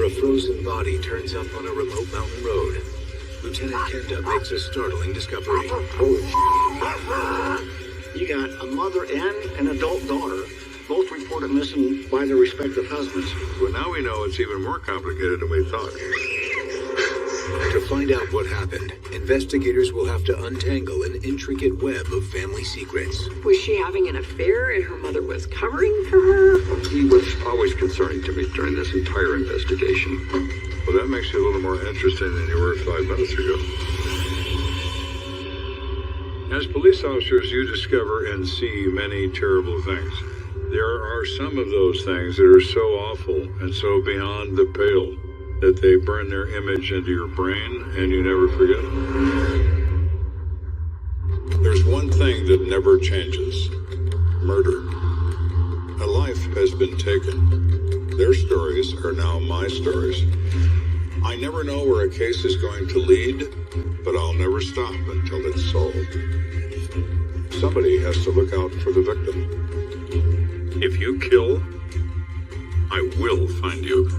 a frozen body turns up on a remote mountain road. Lieutenant Kenda makes a startling discovery. You got a mother and an adult daughter, both reported missing by their respective husbands. Well, now we know it's even more complicated than we thought. To find out what happened, investigators will have to untangle an intricate web of family secrets. Was she having an affair and her mother was covering for her? He was always concerning to me during this entire investigation. Well, that makes you a little more interesting than you were 5 minutes ago. As police officers, you discover and see many terrible things. There are some of those things that are so awful and so beyond the pale that they burn their image into your brain and you never forget it. There's one thing that never changes: murder. A life has been taken. Their stories are now my stories. I never know where a case is going to lead, but I'll never stop until it's solved. Somebody has to look out for the victim. If you kill, I will find you.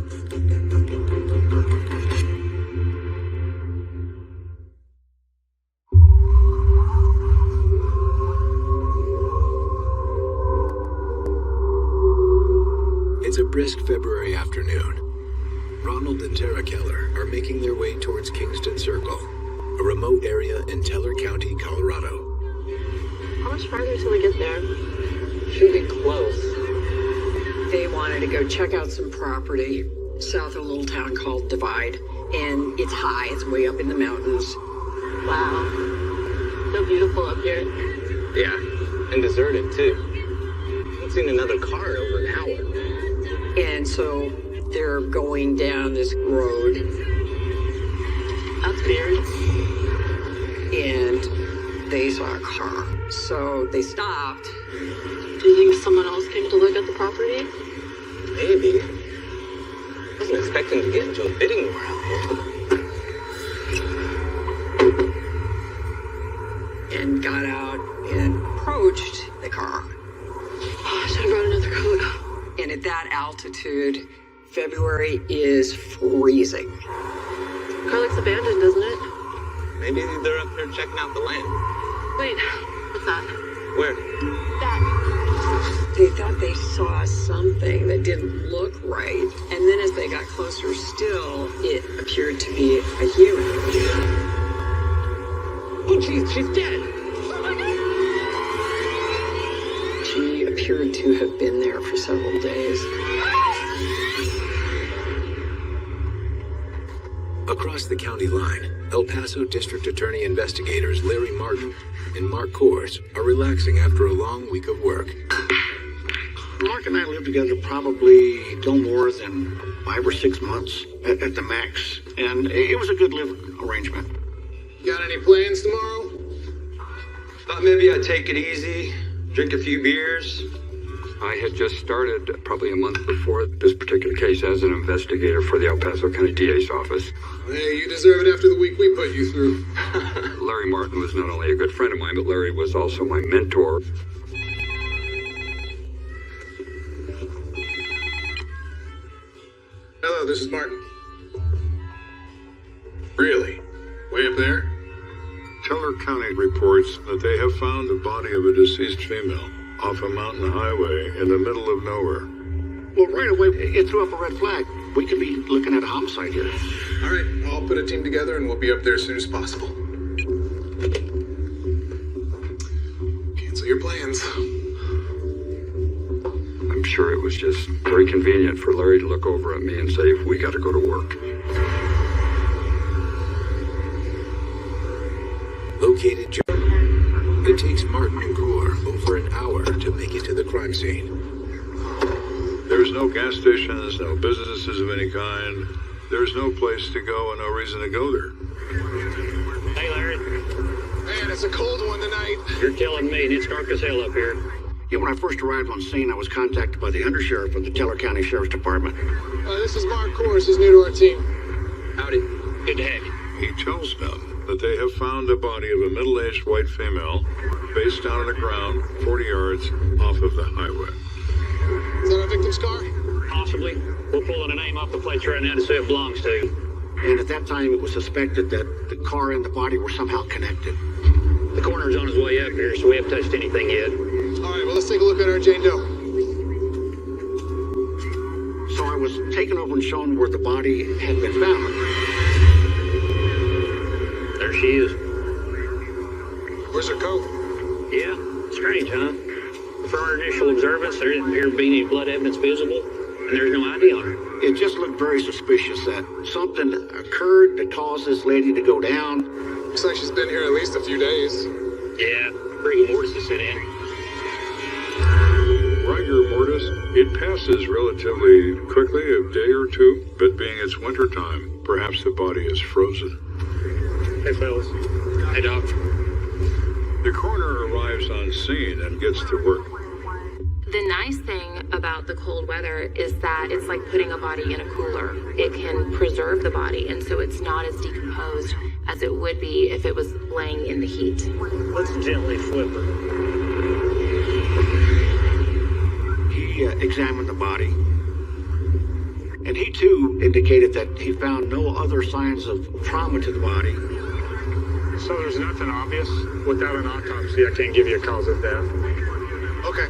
It's a brisk February afternoon. Ronald and Tara Keller are making their way towards Kingston Circle, a remote area in Teller County, Colorado. How much farther till we get there? Should be close. They wanted to go check out some property south of a little town called Divide. And it's high, it's way up in the mountains. Wow. So beautiful up here. Yeah, and deserted too. I haven't seen another car in over an hour. And so they're going down this road. That's weird. And they saw a car. So they stopped. Do you think someone else came to look at the property? Maybe. I wasn't expecting to get into a bidding war out there. And got out and approached the car. Oh, I should have brought another coat. And at that altitude, February is freezing. Car looks abandoned, doesn't it? Maybe they're up there checking out the land. Wait, what's that? Where? That. They thought they saw something that didn't look right. And then as they got closer still, it appeared to be a human. Oh, jeez, she's dead. She appeared to have been there for several days. Across the county line, El Paso District Attorney investigators Larry Martin and Mark Kors are relaxing after a long week of work. Mark and I lived together probably no more than 5 or 6 months at the max. And it was a good living arrangement. Got any plans tomorrow? Thought maybe I'd take it easy, drink a few beers. I had just started probably a month before this particular case as an investigator for the El Paso County DA's office. Hey, you deserve it after the week we put you through. Larry Martin was not only a good friend of mine, but Larry was also my mentor. Hello, this is Martin. Really? Way up there? Teller County reports that they have found the body of a deceased female off a mountain highway in the middle of nowhere. Well, right away, it threw up a red flag. We could be looking at a homicide here. All right, I'll put a team together and we'll be up there as soon as possible. Cancel your plans. I'm sure it was just very convenient for Larry to look over at me and say, "We got to go to work." Located, it takes Martin and Gore over an hour to make it to the crime scene. There's no gas stations, no businesses of any kind. There's no place to go and no reason to go there. Hey, Larry. Man, it's a cold one tonight. You're telling me it's dark as hell up here. Yeah, when I first arrived on scene, I was contacted by the undersheriff of the Teller County Sheriff's Department. This is Mark Kors. He's new to our team. Howdy. Good to have you. He tells them that they have found the body of a middle-aged white female face down on the ground 40 yards off of the highway. Is that our victim's car? Possibly. We'll pull pulling a name off the plates right now to see who it belongs to. And at that time, it was suspected that the car and the body were somehow connected. The coroner's on his way up here, so we haven't touched anything yet. All right, well, let's take a look at our Jane Doe. So I was taken over and shown where the body had been found. There she is. Where's her coat? Yeah, strange, huh? From our initial observance, there didn't appear to be any blood evidence visible, and there's no ID on her. It just looked very suspicious that something occurred that caused this lady to go down. Looks like she's been here at least a few days. Yeah, rigor mortis to sit in. Rigor mortis, it passes relatively quickly, a day or two, but being it's winter time, perhaps the body is frozen. Hey, fellas. Hey, Doc. The coroner arrives on scene and gets to work. The nice thing about the cold weather is that it's like putting a body in a cooler. It can preserve the body, and so it's not as decomposed as it would be if it was laying in the heat. Let's gently flip her. He examined the body. And he too indicated that he found no other signs of trauma to the body. So there's nothing obvious? Without an autopsy, I can't give you a cause of death. Okay.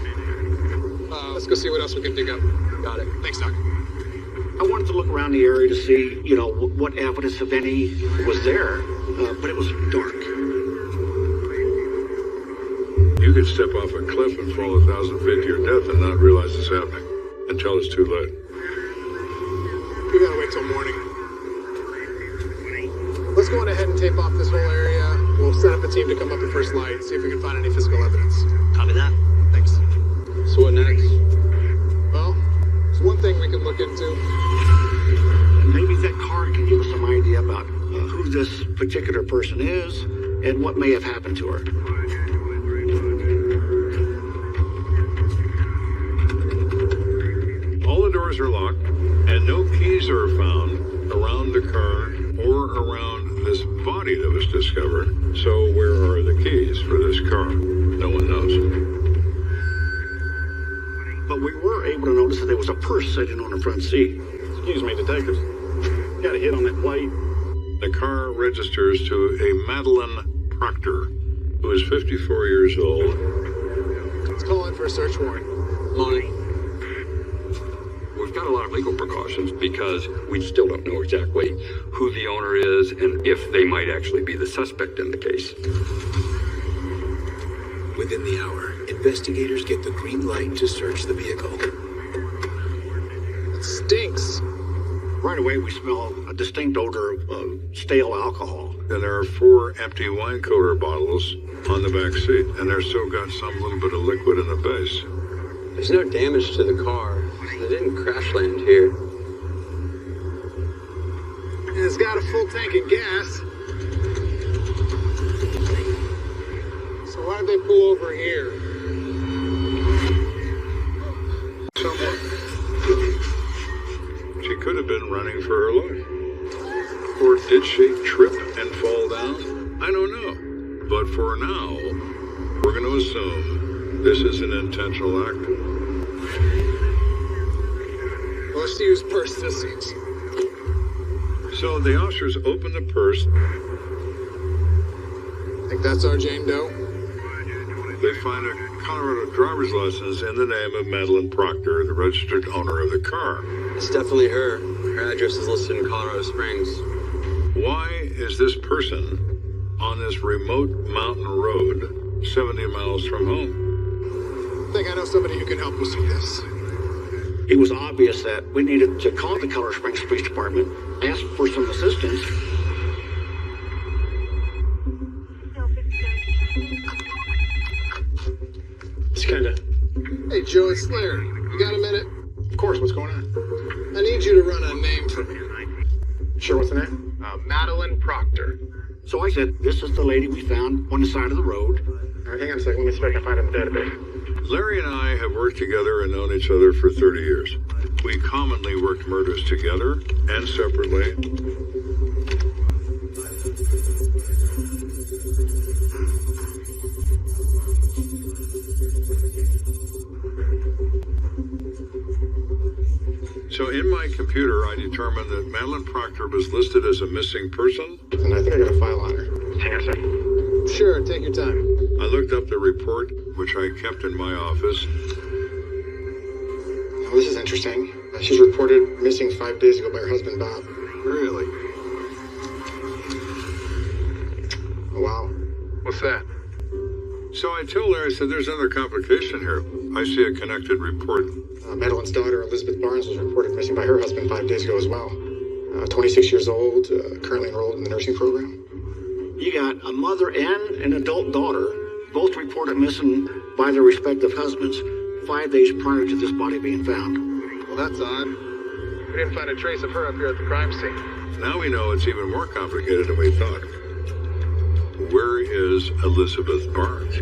Let's go see what else we can dig up. Got it. Thanks, Doc. I wanted to look around the area to see, what evidence, if any, was there, but it was dark. You could step off a cliff and fall 1,000 feet to your death and not realize it's happening until it's too late. We gotta wait till morning. Let's go on ahead and tape off this whole area. We'll set up a team to come up at first light, see if we can find any physical evidence. Copy that. Thanks. So what next? Well, there's one thing we can look into. Maybe that card can give us some idea about who this particular person is and what may have happened to her. All the doors are locked, and no keys are found around the car or around this body that was discovered. So where are the keys for this car? No one knows. But we were able to notice that there was a purse sitting on the front seat. Excuse me, detectives. Got a hit on that plate. The car registers to a Madeline Proctor, who is 54 years old. Let's call in for a search warrant. Morning. We've got a lot of legal precautions because we still don't know exactly who the owner is and if they might actually be the suspect in the case. Within the hour, investigators get the green light to search the vehicle. It stinks. Right away, we smell a distinct odor of stale alcohol. And there are 4 empty wine cooler bottles on the back seat, and they're still got some little bit of liquid in the base. There's no damage to the car. They didn't crash land here. And it's got a full tank of gas. So why did they pull over here? Someone. She could have been running for her life. Or did she trip and fall down? I don't know. But for now, we're going to assume this is an intentional act. Well, let's see whose purse this is. So the officers open the purse. Think that's our Jane Doe? They find a Colorado driver's license in the name of Madeline Proctor, the registered owner of the car. It's definitely her. Her address is listed in Colorado Springs. Why is this person on this remote mountain road 70 miles from home? I think I know somebody who can help us with this. It was obvious that we needed to call the Colorado Springs Police Department, ask for some assistance. It's kinda... Hey, Joe, it's Larry. You got a minute? Of course, what's going on? I need you to run a name for me. Sure, what's the name? Madeline Proctor. So I said, this is the lady we found on the side of the road. All right, hang on a second. Let me see if I can find it in the database. Larry and I have worked together and known each other for 30 years. We commonly worked murders together and separately. So in my computer, I determined that Madeline Proctor was listed as a missing person. And I think I got a file on her. Hang on a second. Sure, take your time. I looked up the report, which I kept in my office. Oh, this is interesting. She's reported missing 5 days ago by her husband, Bob. Really? Oh, wow. What's that? So I told her, I said, there's another complication here. I see a connected report. Madeline's daughter, Elizabeth Barnes, was reported missing by her husband 5 days ago as well. 26 years old, currently enrolled in the nursing program. You got a mother and an adult daughter, both reported missing by their respective husbands 5 days prior to this body being found. Well, that's odd. We didn't find a trace of her up here at the crime scene. Now we know it's even more complicated than we thought. Where is Elizabeth Barnes?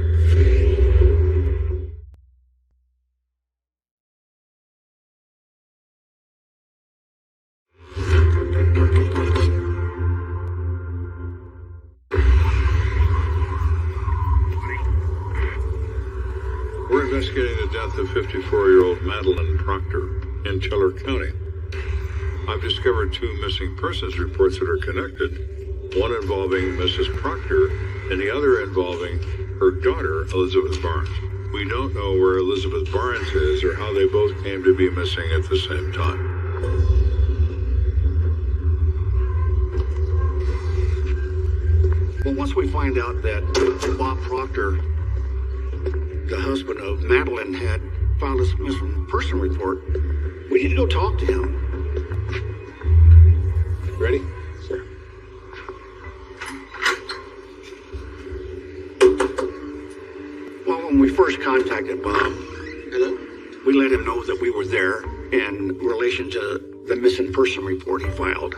We're investigating the death of 54-year-old Madeline Proctor in Teller County. I've discovered 2 missing persons reports that are connected. One involving Mrs. Proctor and the other involving her daughter, Elizabeth Barnes. We don't know where Elizabeth Barnes is or how they both came to be missing at the same time. Well, once we find out that Bob Proctor, the husband of Madeline, had filed this missing person report, we need to go talk to him. Ready? Sure. Well, when we first contacted Bob, we let him know that we were there in relation to the missing person report he filed.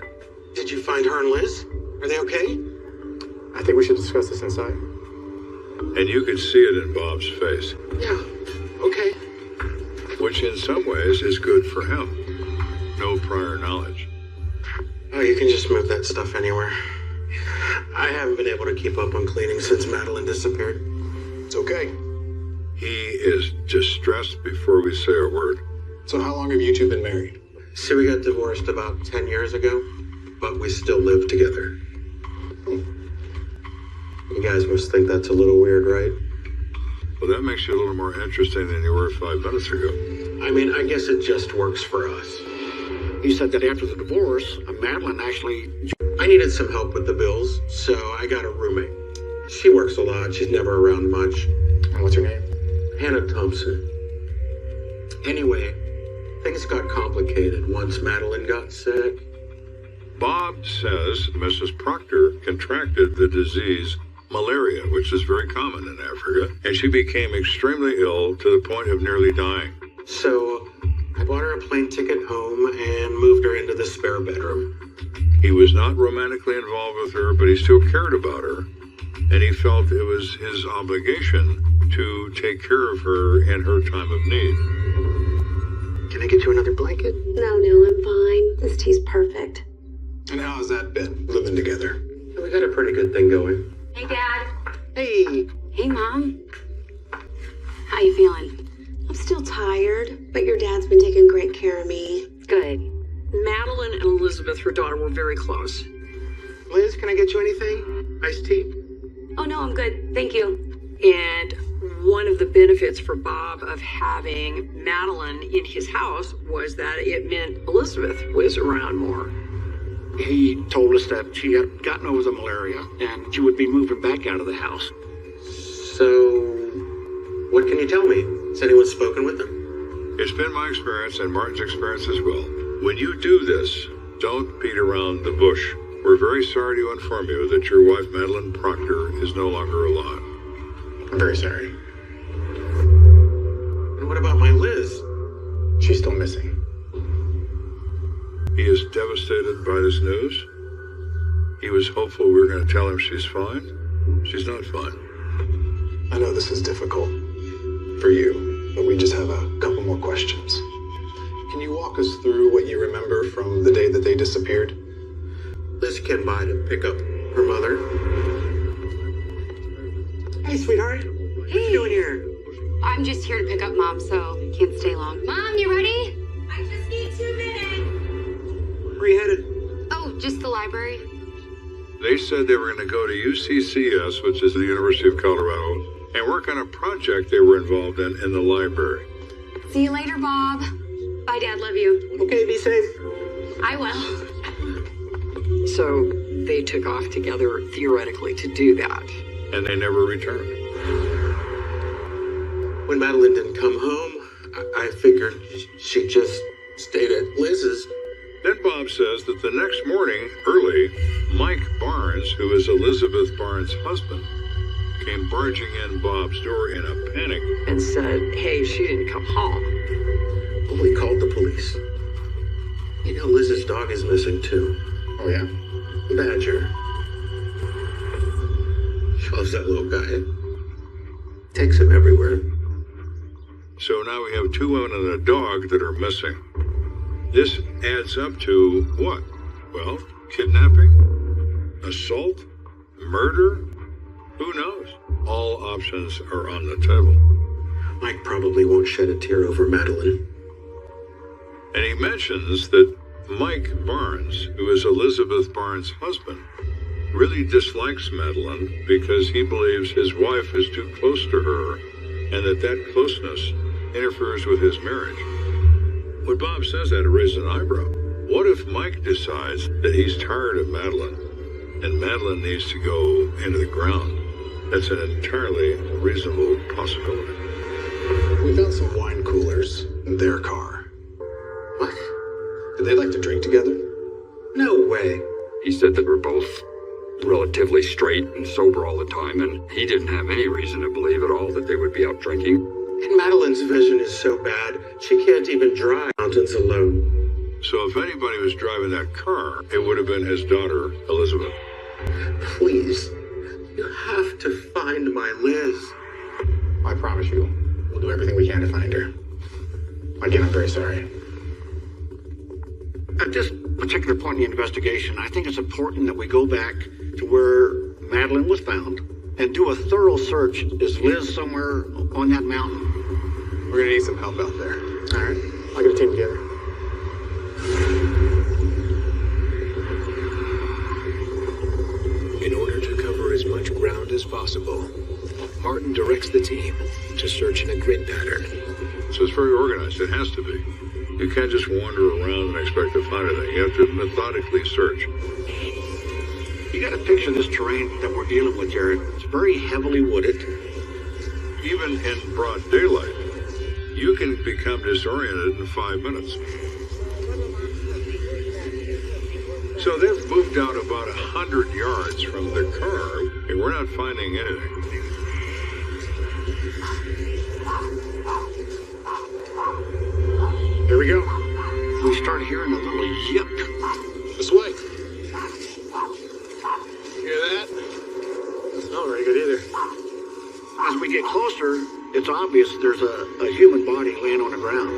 Did you find her and Liz? Are they okay? I think we should discuss this inside. And you could see it in Bob's face. Yeah. Okay. Which in some ways is good for him. No prior knowledge. Oh, you can just move that stuff anywhere. I haven't been able to keep up on cleaning since Madeline disappeared. It's okay. He is distressed before we say a word. So how long have you two been married? See, we got divorced about 10 years ago, but we still live together. You guys must think that's a little weird, right? Well, that makes you a little more interesting than you were 5 minutes ago. I mean, I guess it just works for us. He said that after the divorce, Madeline actually... I needed some help with the bills, so I got a roommate. She works a lot. She's never around much. And what's her name? Hannah Thompson. Anyway, things got complicated once Madeline got sick. Bob says Mrs. Proctor contracted the disease malaria, which is very common in Africa, and she became extremely ill to the point of nearly dying. So I bought her a plane ticket home and moved her into the spare bedroom. He was not romantically involved with her, but he still cared about her, and he felt it was his obligation to take care of her in her time of need. Can I get you another blanket? No, I'm fine. This tea's perfect. And how has that been, living together? We got a pretty good thing going. Hey, Dad. Hey. Hey, Mom. How you feeling? I'm still tired, but your dad's been taking great care of me. Good. Madeline and Elizabeth, her daughter, were very close. Liz, can I get you anything? Iced tea? Oh, no, I'm good. Thank you. And one of the benefits for Bob of having Madeline in his house was that it meant Elizabeth was around more. He told us that she had gotten over the malaria and she would be moving back out of the house. So, what can you tell me? Has anyone spoken with them? It's been my experience and Martin's experience as well. When you do this, don't beat around the bush. We're very sorry to inform you that your wife, Madeline Proctor, is no longer alive. I'm very sorry. And what about my Liz? She's still missing. He is devastated by this news. He was hopeful we were going to tell him she's fine. She's not fine. I know this is difficult for you, but we just have a couple more questions. Can you walk us through what you remember from the day that they disappeared? Liz came by to pick up her mother. Hey, sweetheart. What are you doing here? I'm just here to pick up Mom, so can't stay long. Mom, you ready? I just need 2 minutes. Where are you headed? Oh, just the library. They said they were going to go to UCCS, which is the University of Colorado, and work on a project they were involved in the library. See you later, Bob. Bye, Dad. Love you. Okay, be safe. I will. So they took off together, theoretically, to do that. And they never returned. When Madeline didn't come home, I figured she just stayed at Liz's. Then Bob says that the next morning, early, Mike Barnes, who is Elizabeth Barnes' husband, came barging in Bob's door in a panic and said, hey, she didn't come home. Well, we called the police. You know, Liz's dog is missing too. Oh, yeah? Badger. She loves that little guy. Takes him everywhere. So now we have 2 women and a dog that are missing. This adds up to what? Well, kidnapping? Assault? Murder? Who knows? All options are on the table. Mike probably won't shed a tear over Madeline. And he mentions that Mike Barnes, who is Elizabeth Barnes' husband, really dislikes Madeline because he believes his wife is too close to her and that closeness interferes with his marriage. When Bob says that, it raises an eyebrow. What if Mike decides that he's tired of Madeline and Madeline needs to go into the ground? That's an entirely reasonable possibility. We found some wine coolers in their car. What? Did they like to drink together? No way. He said that we're both relatively straight and sober all the time, and he didn't have any reason to believe at all that they would be out drinking. And Madeline's vision is so bad, she can't even drive mountains alone. So if anybody was driving that car, it would have been his daughter, Elizabeth. Please, you have to find my Liz. I promise you, we'll do everything we can to find her. Again, I'm very sorry. At this particular point in the investigation, I think it's important that we go back to where Madeline was found and do a thorough search. Is Liz somewhere on that mountain? We're gonna need some help out there. All right, I'll get a team together. In order to cover as much ground as possible, Martin directs the team to search in a grid pattern. So it's very organized. It has to be. You can't just wander around and expect to find anything. You have to methodically search. You got to picture this terrain that we're dealing with here. It's very heavily wooded. Even in broad daylight, you can become disoriented in 5 minutes. So they've moved out about 100 yards from the car, and we're not finding anything. Here we go. We start hearing a little yip. This way. Hear that? Doesn't smell very good either. As we get closer, it's obvious there's a human body laying on the ground.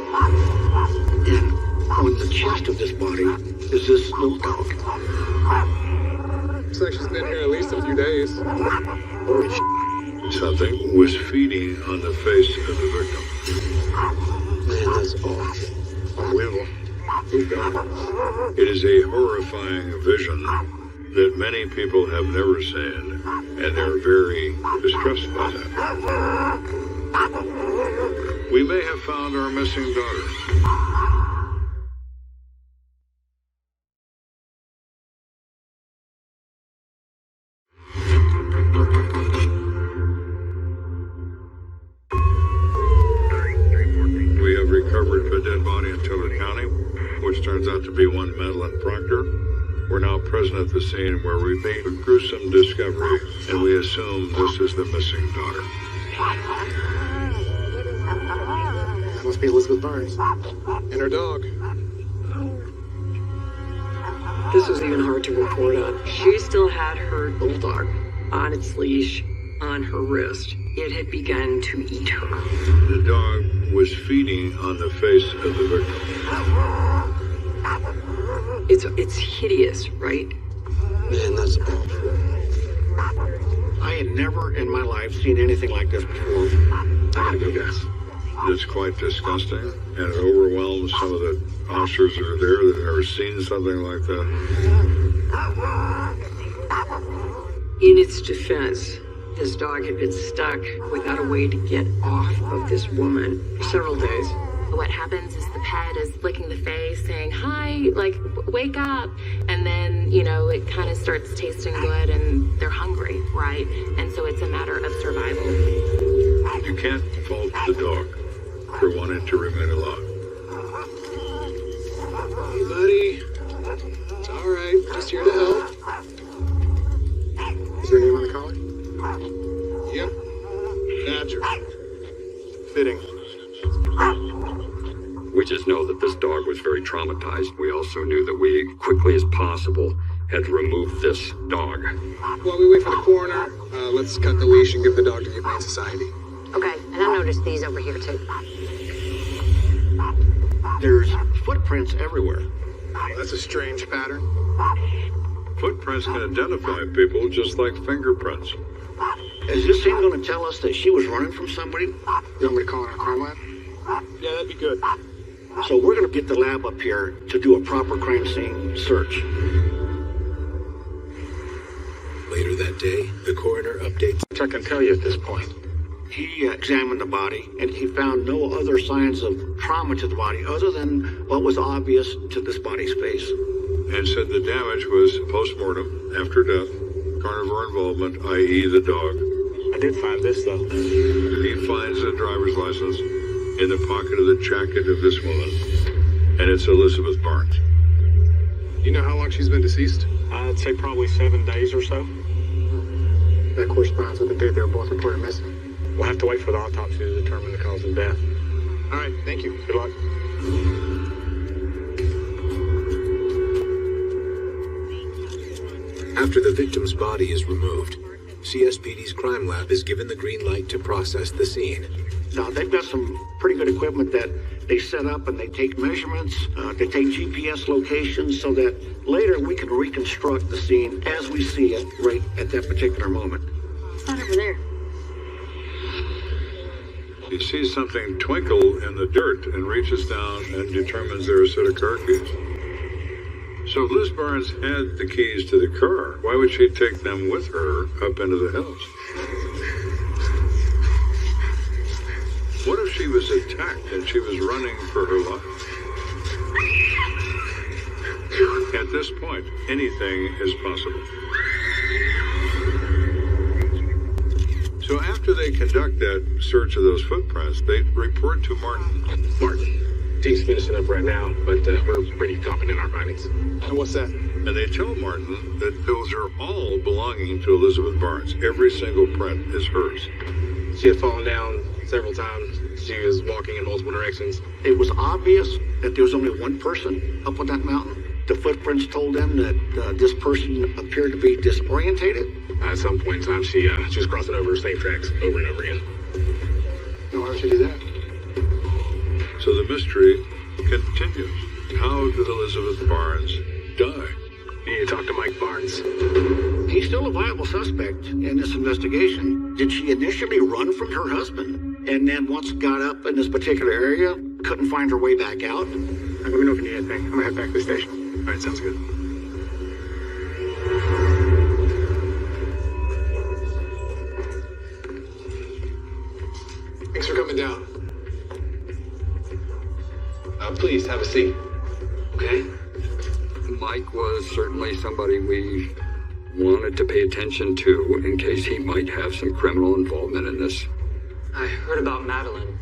And on the chest of this body is this little dog. Looks like she's been here at least a few days. Something was feeding on the face of the victim. Man, that's awful. Unbelievable. It is a horrifying vision that many people have never seen, and they're very distressed by that. We may have found our missing daughter. We have recovered a dead body in Tiller County, which turns out to be one Madeline Proctor. We're now present at the scene where we made a gruesome discovery, and we assume this is the missing daughter. That must be Elizabeth Barnes. And her dog. This was even hard to report on. She still had her bulldog on its leash on her wrist. It had begun to eat her. The dog was feeding on the face of the victim. It's hideous, right? Man, that's awful. I had never in my life seen anything like this before. I gotta go, guys. that's quite disgusting, and it overwhelms some of the officers that are there that have never seen something like that. In its defense, this dog had been stuck without a way to get off of this woman for several days. What happens is the pet is licking the face, saying, hi, like, wake up. And then, you know, it kind of starts tasting good and they're hungry, right? And so it's a matter of survival. You can't fault the dog for wanting to remain alive. Hey, buddy. It's all right. Just here to help. Is there a name on the collar? Yep. Badger. Fitting. We just know that this dog was very traumatized. We also knew that we, quickly as possible, had to remove this dog. While we wait for the coroner, let's cut the leash and give the dog to the Humane Society. Okay, and I noticed these over here too. There's footprints everywhere. That's a strange pattern. Footprints can identify people just like fingerprints. Is this scene going to tell us that she was running from somebody? You want me to call in our crime lab? Yeah, that'd be good. So we're going to get the lab up here to do a proper crime scene search. Later that day, the coroner updates. I can tell you at this point. He examined the body, and he found no other signs of trauma to the body other than what was obvious to this body's face. And said the damage was post-mortem, after death, carnivore involvement, i.e. the dog. I did find this, though. He finds a driver's license in the pocket of the jacket of this woman, and it's Elizabeth Barnes. You know how long she's been deceased? I'd say probably 7 days or so. That corresponds with the date they were both reported missing. We'll have to wait for the autopsy to determine the cause of death. All right, thank you. Good luck. After the victim's body is removed, CSPD's crime lab is given the green light to process the scene. Now, they've got some pretty good equipment that they set up, and they take measurements, they take GPS locations so that later we can reconstruct the scene as we see it right at that particular moment. It's not over there. He sees something twinkle in the dirt and reaches down and determines they're a set of car keys. So if Liz Barnes had the keys to the car, why would she take them with her up into the house? What if she was attacked and she was running for her life? At this point, anything is possible. So after they conduct that search of those footprints, they report to Martin. Martin, team's finishing up right now, but we're pretty confident in our findings. And what's that? And they tell Martin that those are all belonging to Elizabeth Barnes. Every single print is hers. She had fallen down several times. She was walking in multiple directions. It was obvious that there was only one person up on that mountain. The footprints told them that this person appeared to be disorientated. At some point in time, she was crossing over the same tracks over and over again. And why would she do that? So the mystery continues. How did Elizabeth Barnes die? You need to talk to Mike Barnes. He's still a viable suspect in this investigation. Did she initially run from her husband and then once got up in this particular area, couldn't find her way back out? Let me know if you need anything. I'm gonna head back to the station. All right, sounds good. Thanks for coming down. Please, have a seat. Okay. Mike was certainly somebody we wanted to pay attention to in case he might have some criminal involvement in this. I heard about Madeline.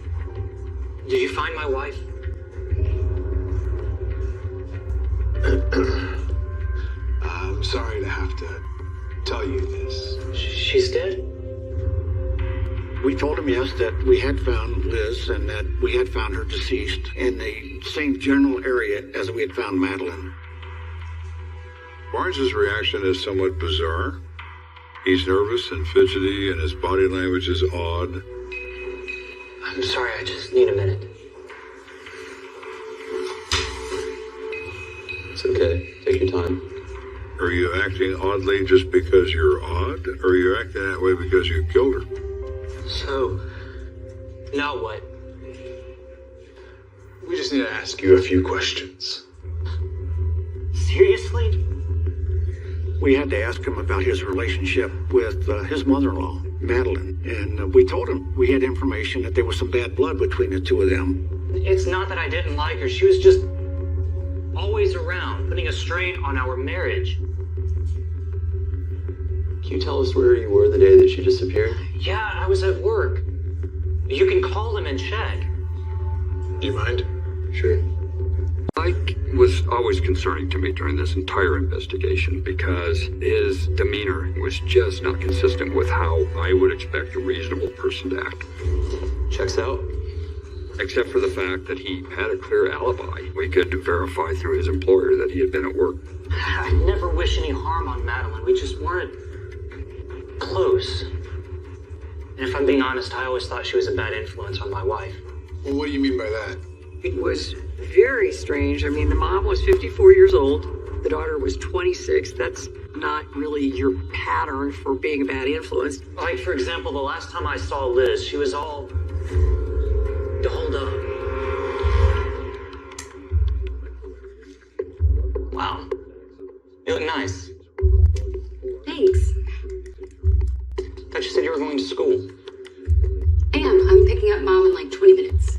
Did you find my wife? I'm sorry to have to tell you this. She's dead? We told him, yes, that we had found Liz and that we had found her deceased in the same general area as we had found Madeline. Barnes's reaction is somewhat bizarre. He's nervous and fidgety, and his body language is odd. I'm sorry, I just need a minute. It's okay. Take your time. Are you acting oddly just because you're odd, or are you acting that way because you killed her? So, now what? We just need to ask you a few questions. Seriously? We had to ask him about his relationship with his mother-in-law, Madeline. And we told him we had information that there was some bad blood between the two of them. It's not that I didn't like her. She was just always around, putting a strain on our marriage. Can you tell us where you were the day that she disappeared? Yeah, I was at work. You can call them and check. Do you mind? Sure. Mike was always concerning to me during this entire investigation because his demeanor was just not consistent with how I would expect a reasonable person to act. Checks out. Except for the fact that he had a clear alibi. We could verify through his employer that he had been at work. I never wish any harm on Madeline. We just weren't close. And if I'm being honest, I always thought she was a bad influence on my wife. Well, what do you mean by that? It was very strange. I mean, the mom was 54 years old. The daughter was 26. That's not really your pattern for being a bad influence. Like, for example, the last time I saw Liz, she was all dolled up. Wow. You look nice. Thanks. Thought you said you were going to school. I'm picking up Mom in like 20 minutes.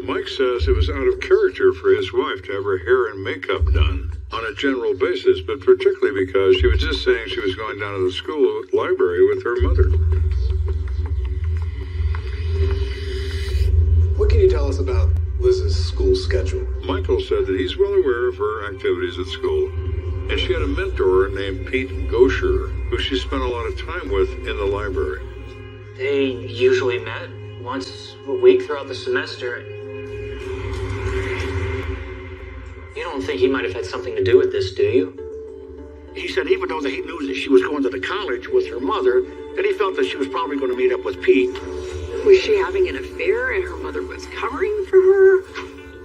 Mike says it was out of character for his wife to have her hair and makeup done on a general basis, but particularly because she was just saying she was going down to the school library with her mother. What can you tell us about Liz's school schedule? Michael said that he's well aware of her activities at school, and she had a mentor named Pete Gosher, who she spent a lot of time with in the library. They usually met once a week throughout the semester. You don't think he might have had something to do with this, do you? He said even though he knew that she was going to the college with her mother, that he felt that she was probably going to meet up with Pete. Was she having an affair and her mother was covering for her?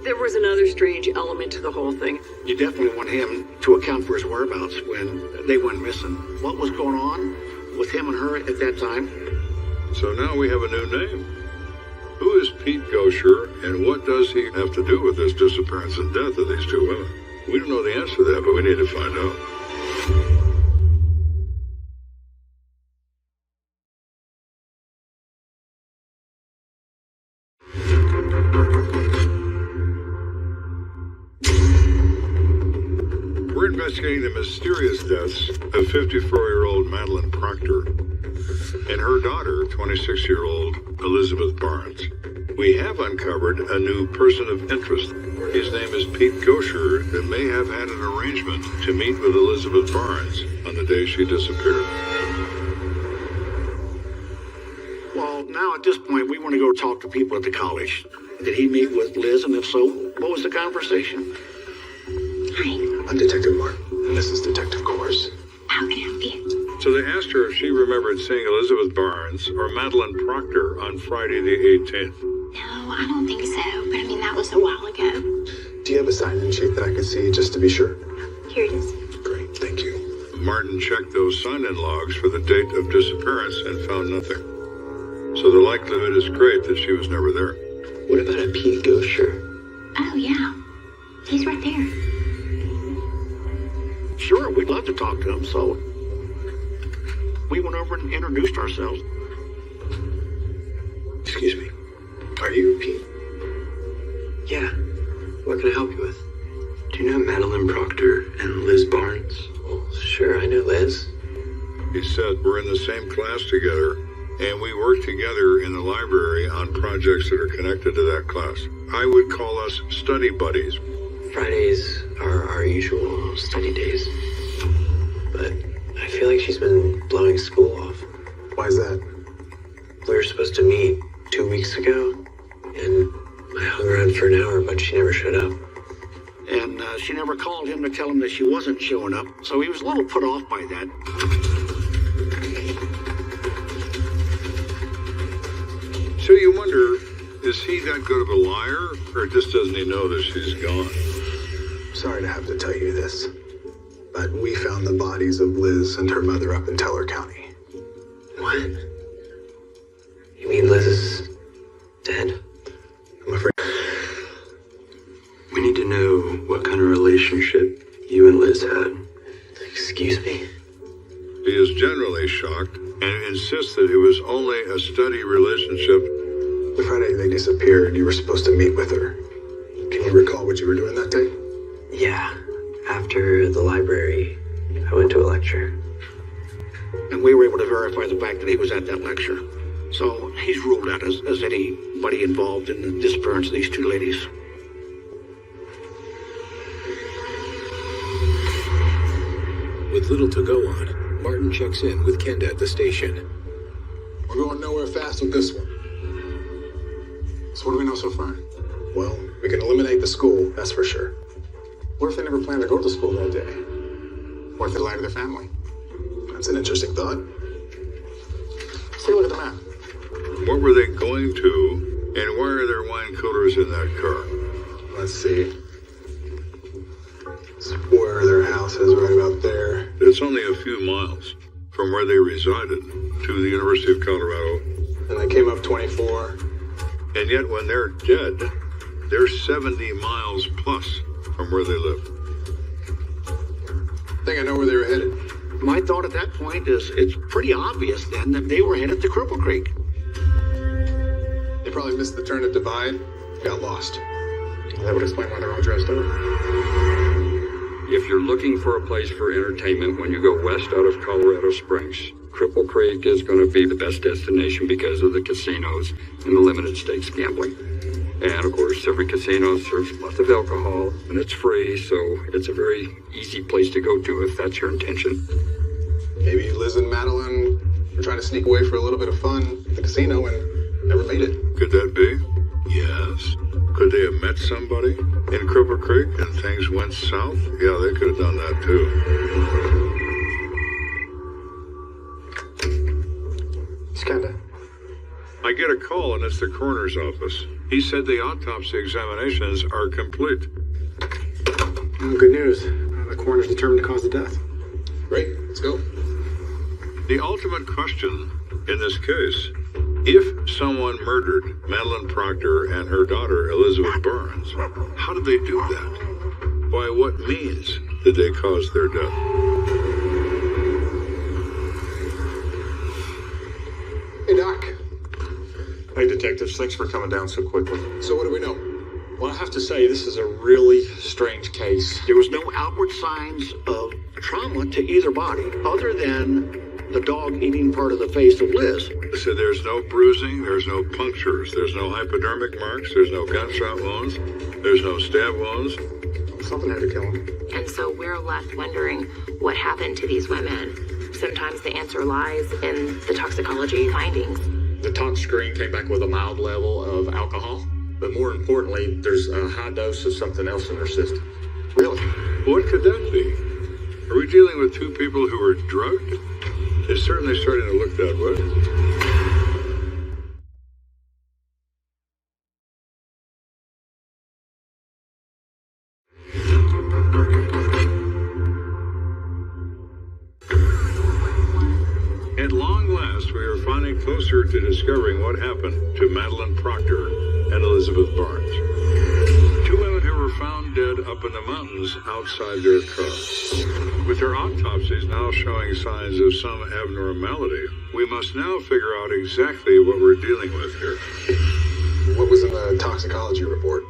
There was another strange element to the whole thing. You definitely want him to account for his whereabouts when they went missing. What was going on with him and her at that time? So now we have a new name. Who is Pete Gosher, and what does he have to do with this disappearance and death of these two women? We don't know the answer to that, but we need to find out. We're investigating the mysterious deaths of 54-year-old Madeline Proctor and her daughter, 26-year-old Elizabeth Barnes. We have uncovered a new person of interest. His name is Pete Gosher, that may have had an arrangement to meet with Elizabeth Barnes on the day she disappeared. Well, now at this point, we want to go talk to people at the college. Did he meet with Liz, and if so, what was the conversation? Hi. I'm Detective Martin, and this is Detective Coors. How can I help you? So they asked her if she remembered seeing Elizabeth Barnes or Madeline Proctor on Friday the 18th. No, I don't think so. But I mean, that was a while ago. Do you have a sign-in sheet that I could see just to be sure? Here it is. Great, thank you. Martin checked those sign-in logs for the date of disappearance and found nothing. So the likelihood is great that she was never there. What about a Pete Gosher? Oh, yeah. He's right there. Sure, we'd love to talk to him, so we went over and introduced ourselves. Excuse me. Are you Pete? Yeah. What can I help you with? Do you know Madeline Proctor and Liz Barnes? Well, sure, I know Liz. He said we're in the same class together, and we work together in the library on projects that are connected to that class. I would call us study buddies. Fridays are our usual study days. But I feel like she's been blowing school off. Why is that? We were supposed to meet 2 weeks ago, and I hung around for an hour, but she never showed up. And she never called him to tell him that she wasn't showing up, so he was a little put off by that. So you wonder, is he that good of a liar, or just doesn't he know that she's gone? Sorry to have to tell you this, but we found the bodies of Liz and her mother up in Teller County. What? You mean Liz is dead? I'm afraid. to know what kind of relationship you and Liz had. Excuse me? He is generally shocked and insists that it was only a steady relationship. The Friday they disappeared, you were supposed to meet with her. Can you recall what you were doing that day? Yeah. After the library, I went to a lecture. And we were able to verify the fact that he was at that lecture. So he's ruled out as anybody involved in the disappearance of these two ladies. With little to go on, Martin checks in with Kenda at the station. We're going nowhere fast with this one. So what do we know so far? Well, we can eliminate the school, that's for sure. What if they never planned to go to school that day? What if they lied to their family? That's an interesting thought. Let's take a look at the map. What were they going to, and why are there wine coolers in that car? Let's see. Where their house is, right about there. It's only a few miles from where they resided to the University of Colorado. And they came up 24. And yet when they're dead, they're 70 miles plus from where they live. I think I know where they were headed. My thought at that point is it's pretty obvious then that they were headed to Cripple Creek. They probably missed the turn at Divide, got lost. That would explain why they're all dressed up. If you're looking for a place for entertainment when you go west out of Colorado Springs, Cripple Creek is going to be the best destination because of the casinos and the limited stakes gambling. And of course, every casino serves lots of alcohol and it's free, so it's a very easy place to go to if that's your intention. Maybe Liz and Madeline were trying to sneak away for a little bit of fun at the casino and never made it. Could that be? Yes. Could they have met somebody in Cripple Creek and things went south? Yeah, they could have done that too. Skanda. I get a call and it's the coroner's office. He said the autopsy examinations are complete. Oh, good news. The coroner's determined the cause of death. Great, let's go. The ultimate question in this case, if someone murdered Madeline Proctor and her daughter Elizabeth Barnes, how did they do that? By what means did they cause their death? Hey, Doc. Hey, detectives, thanks for coming down so quickly. So what do we know? Well, I have to say, this is a really strange case. There was no outward signs of trauma to either body, other than the dog eating part of the face of Liz. So there's no bruising, there's no punctures, there's no hypodermic marks, there's no gunshot wounds, there's no stab wounds. Something had to kill him. And so we're left wondering what happened to these women. Sometimes the answer lies in the toxicology findings. The tox screen came back with a mild level of alcohol, but more importantly, there's a high dose of something else in their system. Really? What could that be? Are we dealing with two people who were drugged? It's certainly starting to look that way. At long last, we are finally closer to discovering what happened to Madeline Proctor and Elizabeth Barnes. Two women who were found dead up in the mountains outside their car. With their autopsies now showing signs of some abnormality, we must now figure out exactly what we're dealing with here. What was in the toxicology report?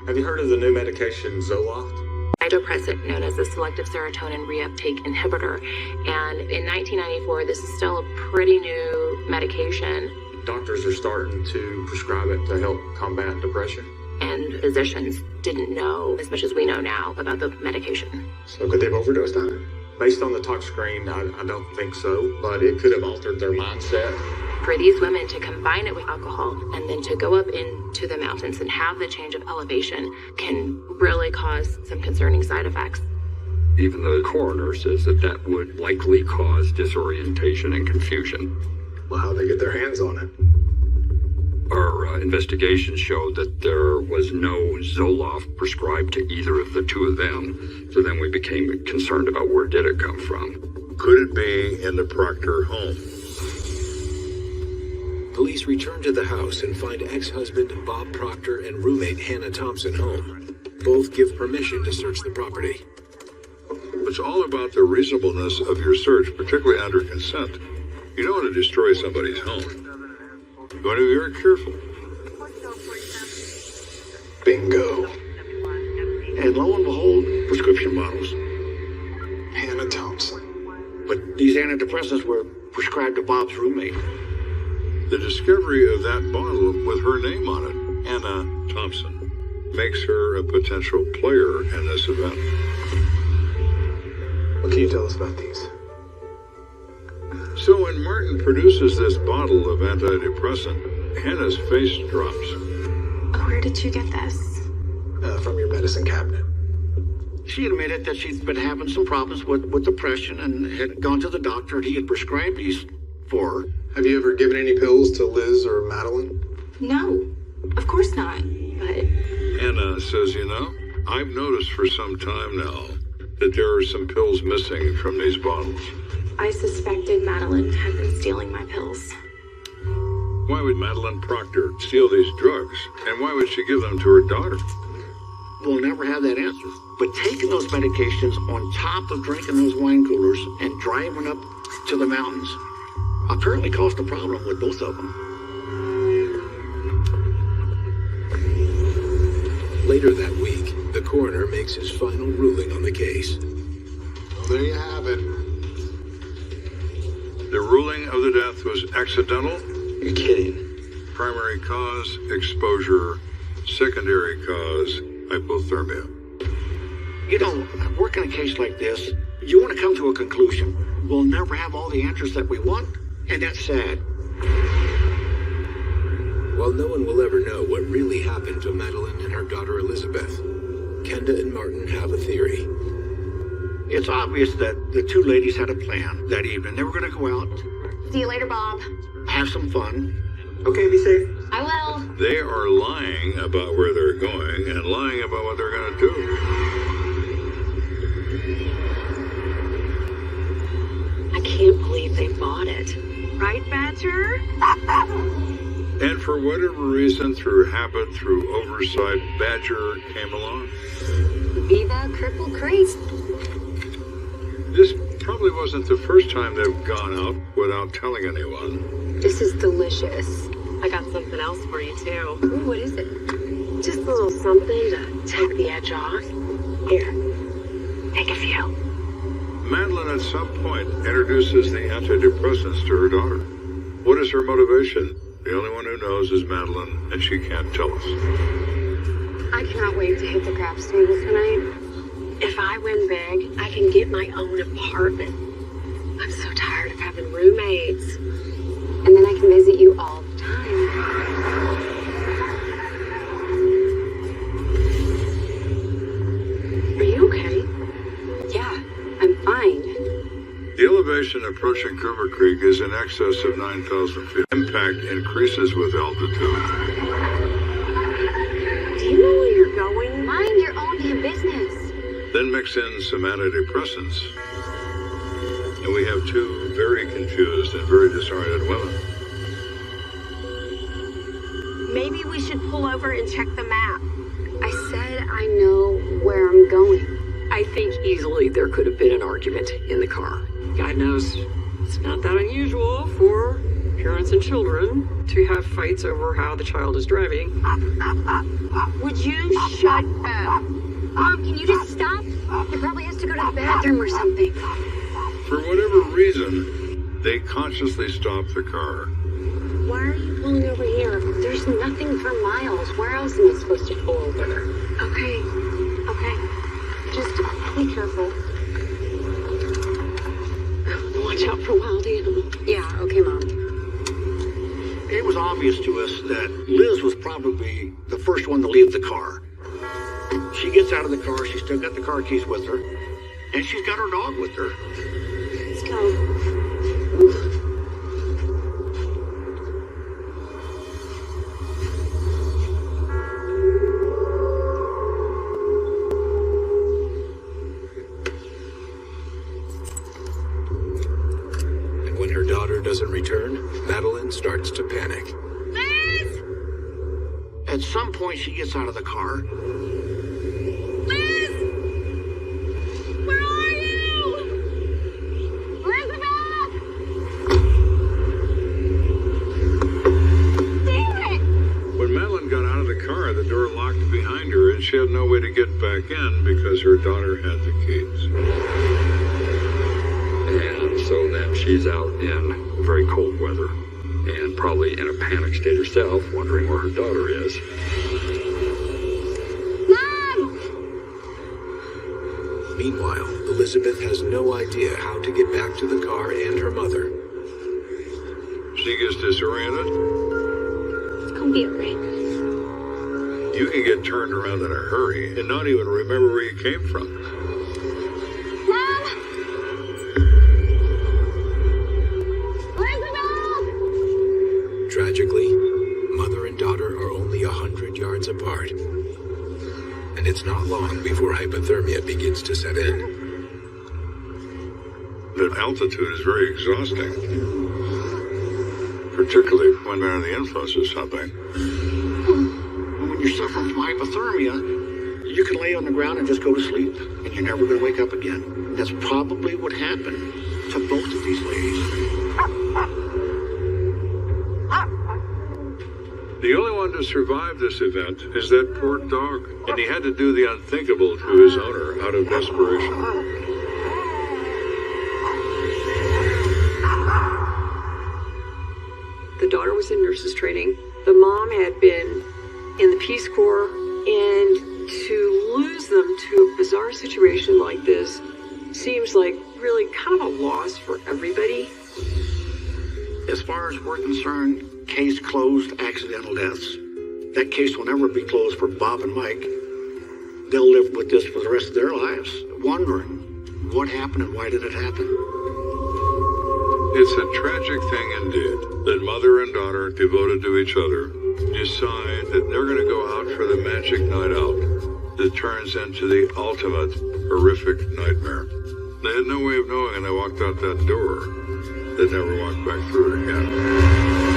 Have you heard of the new medication Zoloft? Ibuprofen, known as the selective serotonin reuptake inhibitor. And in 1994, this is still a pretty new medication. Doctors are starting to prescribe it to help combat depression. And physicians didn't know as much as we know now about the medication. So could they have overdosed on it? Based on the tox screen, I don't think so, but it could have altered their mindset. For these women to combine it with alcohol and then to go up into the mountains and have the change of elevation can really cause some concerning side effects. Even the coroner says that that would likely cause disorientation and confusion. Well, how'd they get their hands on it? Our investigation showed that there was no Zoloft prescribed to either of the two of them, so then we became concerned about where did it come from. Could it be in the Proctor home? Police return to the house and find ex-husband Bob Proctor and roommate Hannah Thompson home. Both give permission to search the property. It's all about the reasonableness of your search, particularly under consent. You don't want to destroy somebody's home. You want to be very careful. Bingo. And lo and behold, prescription bottles. Hannah Thompson. But these antidepressants were prescribed to Bob's roommate. The discovery of that bottle with her name on it, Hannah Thompson, makes her a potential player in this event. What can you tell us about these? So when Martin produces this bottle of antidepressant, Hannah's face drops. Where did you get this? From your medicine cabinet. She admitted that she'd been having some problems with depression and had gone to the doctor, and he had prescribed these for her. Have you ever given any pills to Liz or Madeline? No, of course not. But Hannah says, I've noticed for some time now that there are some pills missing from these bottles. I suspected Madeline had been stealing my pills. Why would Madeline Proctor steal these drugs? And why would she give them to her daughter? We'll never have that answer. But taking those medications on top of drinking those wine coolers and driving up to the mountains apparently caused a problem with both of them. Later that week, the coroner makes his final ruling on the case. Well, there you have it. The ruling of the death was accidental. You're kidding. Primary cause, exposure. Secondary cause, hypothermia. Working a case like this, you want to come to a conclusion. We'll never have all the answers that we want, and that's sad. While no one will ever know what really happened to Madeline and her daughter Elizabeth, Kenda and Martin have a theory. It's obvious that the two ladies had a plan that evening. They were going to go out. See you later, Bob. Have some fun. Okay, be safe. I will. They are lying about where they're going and lying about what they're going to do. I can't believe they bought it. Right, Badger? And for whatever reason, through habit, through oversight, Badger came along. Viva Cripple Creek. This probably wasn't the first time they've gone out without telling anyone. This is delicious. I got something else for you, too. Ooh, what is it? Just a little something to take the edge off. Here, take a few. Madeline at some point introduces the antidepressants to her daughter. What is her motivation? The only one who knows is Madeline, and she can't tell us. I cannot wait to hit the craps table tonight. If I win big, I can get my own apartment. I'm so tired of having roommates. And then I can visit you all the time. Are you okay? Yeah, I'm fine. The elevation approaching Cooper Creek is in excess of 9,000 feet. Impact increases with altitude. Do you know where you're going? Mind your own damn business. Then mix in some antidepressants. And we have two very confused and very disoriented women. Maybe we should pull over and check the map. I said I know where I'm going. I think easily there could have been an argument in the car. God knows, it's not that unusual for parents and children to have fights over how the child is driving. Would you shut up? Mom, can you just stop? He probably has to go to the bathroom or something. For whatever reason, they consciously stop the car. Why are you pulling over here? There's nothing for miles. Where else am I supposed to pull over? Okay. Just be careful. Watch out for wild animals. Yeah, okay, Mom. It was obvious to us that Liz was probably the first one to leave the car. She gets out of the car, she's still got the car keys with her, and she's got her dog with her. Let's go. doesn't return, Madeline starts to panic. Liz! At some point, she gets out of the car. Liz! Where are you? Elizabeth! Damn it! When Madeline got out of the car, the door locked behind her, and she had no way to get back in because her daughter had the keys. And so then she's out in very cold weather and probably in a panic state herself, wondering where her daughter is. Mom! Meanwhile, Elizabeth has no idea how to get back to the car and her mother. She gets disoriented. It's gonna be alright. You can get turned around in a hurry and not even remember where you came from. Mom! Elizabeth! Tragically, mother and daughter are only 100 yards apart. And it's not long before hypothermia begins to set in. The altitude is very exhausting, particularly when they're under the influence of something. When you're suffering from hypothermia, you can lay on the ground and just go to sleep, and you're never going to wake up again. That's probably what happened to both of these ladies. The only one to survive this event is that poor dog, and he had to do the unthinkable to his owner out of desperation. The daughter was in nurses training. The mom had been in the Peace Corps, and to lose them to a bizarre situation like this seems like really kind of a loss for everybody. As far as we're concerned, case closed, accidental deaths. That case will never be closed for Bob and Mike. They'll live with this for the rest of their lives, wondering what happened and why did it happen. It's a tragic thing indeed that mother and daughter, devoted to each other, decide that they're going to go out for the magic night out that turns into the ultimate horrific nightmare. They had no way of knowing, and they walked out that door. They'd never walk back through it again.